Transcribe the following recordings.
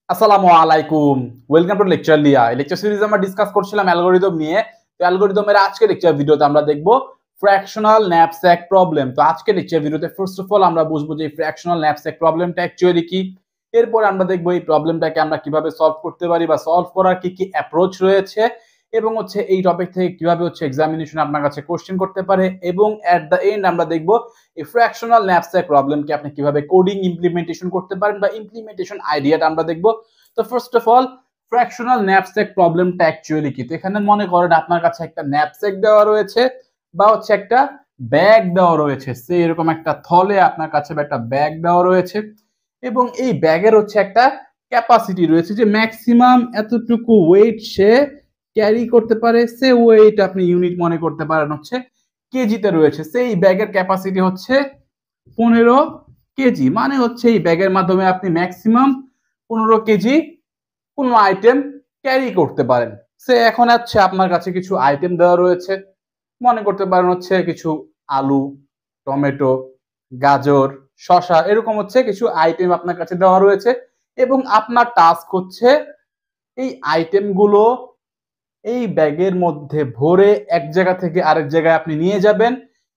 আসসালামু আলাইকুম। Welcome to lecture লিয়া। এই লেকচার সিরিজে আমরা ডিসকাস করছিলাম অ্যালগরিদম নিয়ে। তো অ্যালগরিদমের আজকের লেকচার ভিডিওতে আমরা দেখব ফ্র্যাকশনাল ন্যাপস্যাক প্রবলেম। তো আজকের লেকচার ভিডিওতে ফার্স্ট অফ অল আমরা বুঝবো যে ফ্র্যাকশনাল ন্যাপস্যাক প্রবলেমটা অ্যাকচুয়ালি কি। এরপর আমরা দেখব এই প্রবলেমটাকে আমরা কিভাবে সলভ করতে পারি বা সলভ করার কি কি অ্যাপ্রোচ রয়েছে এবং এই টপিক থেকে কিভাবে এক্সামিনেশন আপনার কাছে কোশ্চেন করতে পারে এবং এট দ্য এন্ড আমরা দেখব এই ফ্র্যাকশনাল ন্যাপস্যাক প্রবলেমকে আপনি কিভাবে কোডিং ইমপ্লিমেন্টেশন করতে পারেন বা ইমপ্লিমেন্টেশন আইডিয়াটা আমরা দেখব। তো first of all fractional knapsack প্রবলেমটা অ্যাকচুয়ালি কি। তো এখানে মনে করেন আপনার কাছে একটা ন্যাপস্যাক দেওয়া রয়েছে বা একটা ব্যাগ দেওয়া রয়েছে, সে এরকম একটা থলে আপনার কাছে একটা ব্যাগ দেওয়া রয়েছে এবং এই ব্যাগের একটা ক্যাপাসিটি রয়েছে যে ম্যাক্সিমাম এতটুকু ওয়েট সে ক্যারি করতে পারে। সে ওয়েট আপনি ইউনিট মনে করতে পারেন কেজিতে রয়েছে। সেই ব্যাগের ক্যাপাসিটি 15 কেজি, মানে এই ব্যাগের মাধ্যমে আপনি ম্যাক্সিমাম 15 কেজি কোন আইটেম ক্যারি করতে পারেন। সে এখন আপনার কাছে কিছু আইটেম দেওয়া রয়েছে, মনে করতে পারেন কিছু আলু, টমেটো, গাজর, শসা, এরকম কিছু আইটেম আপনার কাছে দেওয়া রয়েছে এবং আপনার টাস্ক এই আইটেমগুলো এই ব্যাগের মধ্যে ভরে এক জায়গা থেকে আরেক জায়গায় আপনি নিয়ে যাবেন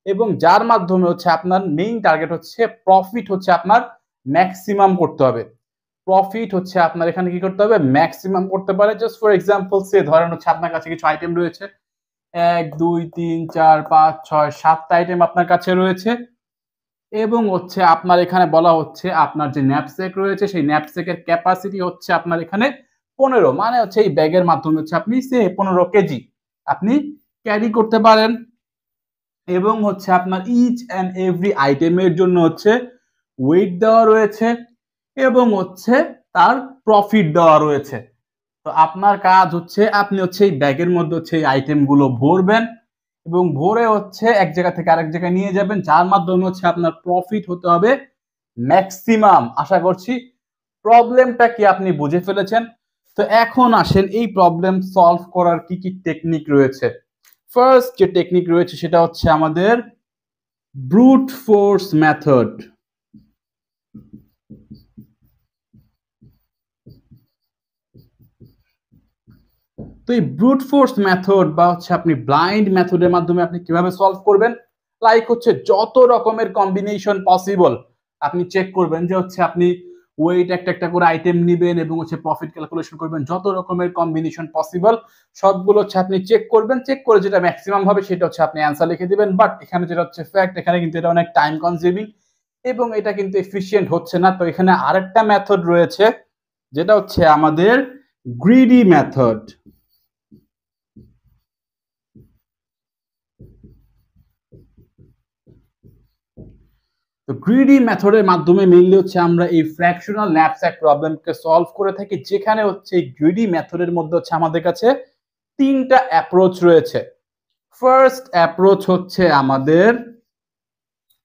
এবং যার মাধ্যমে আপনার মেইন টার্গেট প্রফিট আপনার ম্যাক্সিমাম করতে হবে। প্রফিট আপনার এখানে কি করতে হবে, ম্যাক্সিমাম করতে পারে। জাস্ট ফর এক্সাম্পল সে ধরেন আপনার কাছে কিছু আইটেম রয়েছে, 1 2 3 4 5 6 7টা আইটেম আপনার কাছে রয়েছে এবং আপনার এখানে বলা আপনার যে ন্যাপস্যাক রয়েছে সেই ন্যাপস্যাকের ক্যাপাসিটি আপনার এখানে 15, মানে এই ব্যাগের মাধ্যমে আপনি সে 15 কেজি আপনি ক্যারি করতে পারেন এবং আপনার ইচ এন্ড এভরি আইটেমের জন্য ওয়েট দেওয়া রয়েছে এবং তার প্রফিট দেওয়া রয়েছে। তো আপনার কাজ আপনি এই ব্যাগের মধ্যে এই আইটেমগুলো ভরবেন এবং ভরে এক জায়গা থেকে আরেক জায়গায় নিয়ে যাবেন, যার মাধ্যমে আপনার প্রফিট হতে হবে ম্যাক্সিমাম। আশা করছি প্রবলেমটা কি আপনি বুঝে ফেলেছেন। তো এখন আসেন এই প্রবলেম সলভ করার কি কি টেকনিক রয়েছে। ফার্স্ট যে টেকনিক রয়েছে সেটা আমাদের ব্রুট ফোর্স মেথড। তো এই ব্রুট ফোর্স মেথড বা আপনি ব্লাইন্ড মেথডের মাধ্যমে আপনি কিভাবে সলভ করবেন, লাইক যত রকমের কম্বিনেশন পসিবল আপনি চেক করবেন যে আপনি ওয়েট একটা করে আইটেম নেবেন এবং প্রফিট ক্যালকুলেশন করবেন, যত রকমের কম্বিনেশন পসিবল সবগুলো আপনি চেক করবেন। চেক করে যেটা ম্যাক্সিমাম হবে সেটা আপনি অ্যান্সার লিখে দিবেন। বাট এখানে যেটা ফ্যাক্ট, এখানে কিন্তু এটা অনেক টাইম কনজিউমিং এবং এটা কিন্তু এফিশিয়েন্ট হচ্ছে না। তো এখানে আরেকটা মেথড রয়েছে যেটা আমাদের গ্রিডি মেথড। তো গ্রিডি মেথডের মাধ্যমে মেইনলি আমরা এই ফ্র্যাকশনাল ন্যাপস্যাক প্রবলেমকে সলভ করে থাকি, যেখানে এই গ্রিডি মেথডের মধ্যে আমাদের কাছে তিনটা অ্যাপ্রোচ রয়েছে। ফার্স্ট অ্যাপ্রোচ আমাদের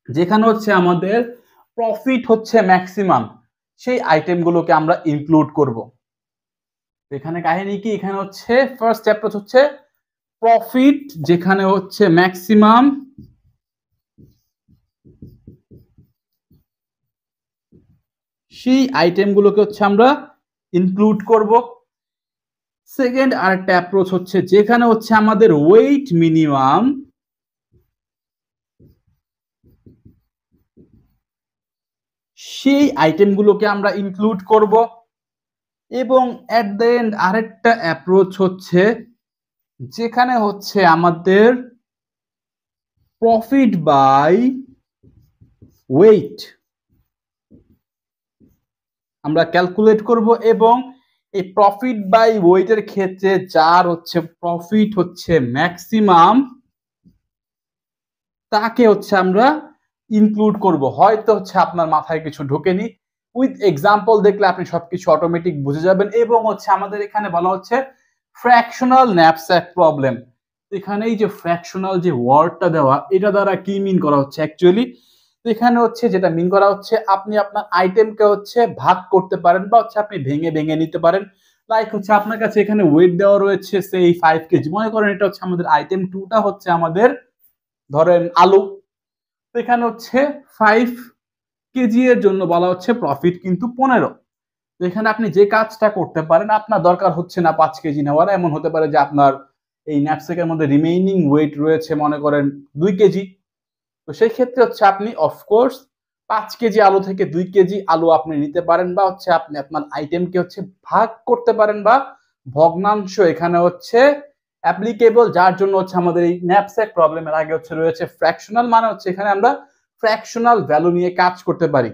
যেখানে আমাদের প্রফিট ম্যাক্সিমাম, সেই আইটেমগুলোকে আমরা ইনক্লুড করব। এখানে কাহিনী কি, এখানে ফার্স্ট অ্যাপ্রোচ প্রফিট, যেখানে ম্যাক্সিমাম সেই আইটেমগুলোকে আমরা ইনক্লুড করব। সেকেন্ড আরেকটা অ্যাপ্রোচ যেখানে আমাদের ওয়েট মিনিমাম, সেই আইটেমগুলোকে আমরা ইনক্লুড করব এবং এট দ্য এন্ড আরেকটা অ্যাপ্রোচ যেখানে আমাদের প্রফিট বাই ওয়েট আমরা ক্যালকুলেট করব এবং এই প্রফিট বাই ওয়েটের ক্ষেত্রে যার প্রফিট ম্যাক্সিমাম তাকে আমরা ইনক্লুড করব। হয়তো আপনার মাথায় কিছু ঢোকেনি, উইথ এক্সাম্পল দেখলে আপনি সবকিছু অটোমেটিক বুঝে যাবেন। এবং আমাদের এখানে বলা ফ্র্যাকশনাল ন্যাপস্যাক প্রবলেম। এখানে এই যে ফ্র্যাকশনাল যে ওয়ার্ডটা দেওয়া, এটা দ্বারা কি মিন করা অ্যাকচুয়ালি, এখানে যেটা মিন করা আপনি আপনার আইটেমকে ভাগ করতে পারেন বা আপনি ভেঙে ভেঙে নিতে পারেন। লাইক আপনার কাছে এখানে ওয়েট দেওয়া রয়েছে সেই 5 কেজি, মনে করেন এটা আমাদের আইটেম 2টা আমাদের ধরেন আলু। তো এখানে 5 কেজি এর জন্য বলা প্রফিট কিন্তু 15। তো এখানে আপনি যে কাজটা করতে পারেন, আপনার দরকার হচ্ছে না 5 কেজি নেওয়ার, এমন হতে পারে যে আপনার এই ন্যাপস্যাকের মধ্যে রিমেইনিং ওয়েট রয়েছে মনে করেন 2 কেজি। তো সেই ক্ষেত্রে হচ্ছে আপনি অফকোর্স 5 কেজি আলু থেকে 2 কেজি আলু আপনি নিতে পারেন, বা হচ্ছে আপনি আপনার আইটেমকে হচ্ছে ভাগ করতে পারেন, বা ভগ্নাংশ এখানে হচ্ছে অ্যাপ্লিকেবল, যার জন্য হচ্ছে আমাদের এই ন্যাপস্যাক প্রবলেমের আগে হচ্ছে রয়েছে ফ্র্যাকশনাল, মানে হচ্ছে এখানে আমরা ফ্র্যাকশনাল ভ্যালু নিয়ে কাজ করতে পারি।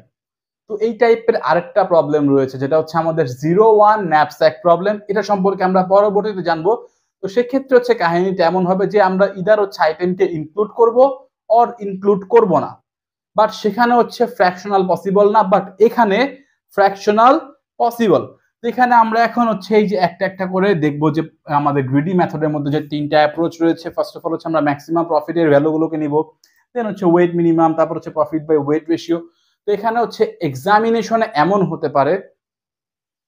তো এই টাইপের আরেকটা প্রবলেম রয়েছে যেটা হচ্ছে আমাদের 0-1 ন্যাপস্যাক প্রবলেম। এটা সম্পর্কে আমরা পরবর্তীতে জানবো। তো সেক্ষেত্রে হচ্ছে কাহিনীটা এমন হবে যে আমরা ইদার হচ্ছে আইটেমকে ইনক্লুড করব অর ইনক্লুড করব না, বাট সেখানে হচ্ছে ফ্র্যাকশনাল পসিবল না, বাট এখানে ফ্র্যাকশনাল পসিবল। এখানে আমরা এখন হচ্ছে এই যে একটা একটা করে দেখবো যে আমাদের গ্রিডি মেথডের মধ্যে যে 3টা অ্যাপ্রোচ রয়েছে। ফার্স্ট অফ অল হচ্ছে আমরা ম্যাক্সিমাম প্রফিটের ভ্যালুগুলোকে নিব, দেন হচ্ছে ওয়েট মিনিমাম, তারপর হচ্ছে প্রফিট বাই ওয়েট রেশিও। তো এখানে হচ্ছে এক্সামিনেশনে এমন হতে পারে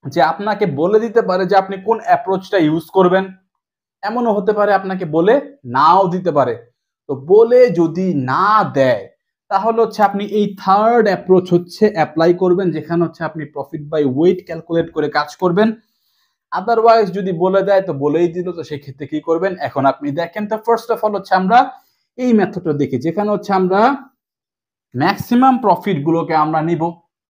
যে আপনাকে বলে দিতে পারে যে আপনি কোন অ্যাপ্রোচটা ইউজ করবেন, এমনও হতে পারে আপনাকে বলে নাও দিতে পারে। তো বলে যদি না দেয় তাহলে হচ্ছে আপনি এই থার্ড অ্যাপ্রোচ হচ্ছে অ্যাপ্লাই করবেন, যেখানে হচ্ছে আপনি প্রফিট বাই ওয়েট ক্যালকুলেট করে কাজ করবেন। আদারওয়াইজ যদি বলে দেয় তো বলেই দিল, তো সেই ক্ষেত্রে কি করবেন এখন আপনি দেখেন। তো ফার্স্ট অফ অল হচ্ছে আমরা এই মেথডটা দেখি, যেখানে হচ্ছে আমরা ম্যাক্সিমাম প্রফিট গুলোকে আমরা নিব।